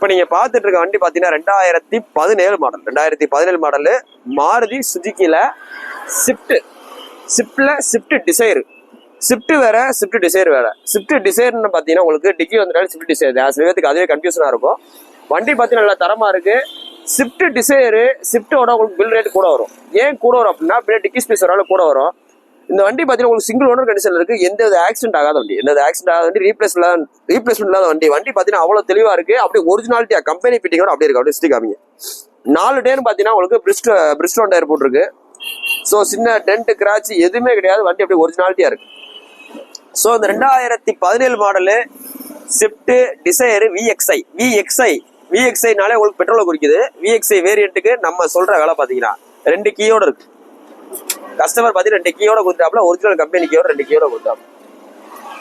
இப்போ நீங்கள் பார்த்துட்டு இருக்க வண்டி பார்த்தீங்கன்னா 2017 மாடல். 2017 மாடலு மாருதி சுஜுக்கியில் ஸ்விஃப்ட் டிசைர். ஸ்விஃப்ட் வேற, ஸ்விஃப்ட் டிசைர் வேற. ஸ்விஃப்ட் டிசைர்னு பார்த்தீங்கன்னா உங்களுக்கு டிக்கி வந்துட்டாலும் ஸ்விஃப்ட் டிசைர் விதத்துக்கு அதுவே கன்ஃபியூஷனாக இருக்கும். வண்டி பார்த்தீங்கன்னா நல்லா தரமாக இருக்குது. ஸ்விஃப்ட் டிசைரு ஸ்விஃப்ட்டோட உங்களுக்கு பில் ரேட் கூட வரும். ஏன் கூட வரும் அப்படின்னா அப்படியே டிக்கி ஸ்பேஸ் வராலும் கூட வரும். இந்த வண்டி பார்த்தீங்கன்னா உங்களுக்கு சிங்கிள் ஓனர் கண்டிஷனில் இருக்குது. எந்த ஆக்சிடென்ட் ஆகாத வண்டி, எந்த ஆக்சிடென்ட் ஆகாத வண்டி, ரீப்ளேஸ்மெண்ட் இல்லாத வண்டி. வண்டி பார்த்தீங்கன்னா அவ்வளோ தெளிவாக இருக்குது. அப்படியே ஒரிஜினாலிட்டியாக கம்பெனி ஃபிட்டிங்கோட அப்படியே இருக்கு. அப்படியே சுற்றி காமிங்க. 4 டயர் பார்த்தீங்கன்னா உங்களுக்கு பிரிஸ்டோன் டயர் போட்டிருக்கு. ஸோ சின்ன டென்ட் கிராச் எதுவுமே கிடையாது. வண்டி அப்படியே ஒரிஜினாலிட்டியாக இருக்குது. ஸோ இந்த 2017 மாடலு ஸ்விஃப்ட் டிசைர் விஎக்ஸ்ஐனாலே உங்களுக்கு பெட்ரோலை குறிக்குது. விஎக்ஸ்ஐ வேரியண்ட்டுக்கு நம்ம சொல்ற வேலை பார்த்தீங்கன்னா 2 கீயோட இருக்கு. கஸ்டமர் பார்த்தீங்கன்னா 2 கீயோட கொடுத்தாப்புல, ஒரிஜினல் கம்பெனி கீயோட 2 கீயோட கொடுத்தாப்புல.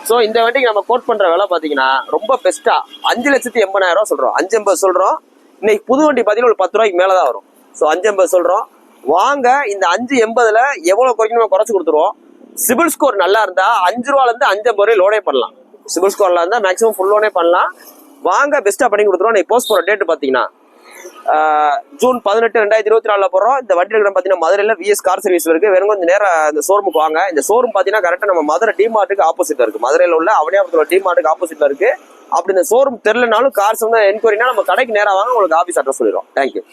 ஸோ இந்த வண்டிக்கு நம்ம கோட் பண்ற வேலை பார்த்தீங்கன்னா ரொம்ப பெஸ்டா 5,80,000 சொல்றோம். 5,80,000 சொல்றோம். இன்னைக்கு புது வண்டி பார்த்தீங்கன்னா ஒரு 10 ரூபாய்க்கு மேலே தான் வரும். ஸோ 5,80,000 சொல்றோம். வாங்க, இந்த 5,80,000ல எவ்வளவு குறைக்கணும் குறைச்சு கொடுத்துருவோம். சிபில் ஸ்கோர் நல்லா இருந்தா 5 ரூபாயிலிருந்து 5,50,000 ரூபாய் லோனே பண்ணலாம். சிபில் ஸ்கோர்ல இருந்தா மேக்ஸிமம் ஃபுல் லோனே பண்ணலாம். வாங்க, பெஸ்டா பண்ணி கொடுத்துருவோம். நீ போஸ்ட் போற டேட் பாத்தீங்கன்னா ஜூன் 18, 2024 போறோம். இந்த வண்டி பாத்தீங்கன்னா மதுரையில விஎஸ் கார் சர்வீஸ்ல இருக்கு. வேற கொஞ்சம் நேரம் இந்த ஷோரூமுக்கு வாங்க. இந்த ஷோரூம் பாத்தீங்கன்னா கரெக்டா நம்ம மதுரை டிமார்ட்டுக்கு ஆப்போசிட்ல இருக்கு. மதுரையில உள்ள அவனியாபுரத்துல டிமார்ட்டுக்கு ஆப்போசிட்ல இருக்கு. அப்படி இந்த ஷோரூம் தெரியலனாலும் கார்ஸ் வந்து என்கொயரினா நம்ம கடைக்கு நேரம் வாங்க, உங்களுக்கு ஆஃபீஸ் அட்ரஸ் சொல்லிடுவோம். தேங்க்யூ.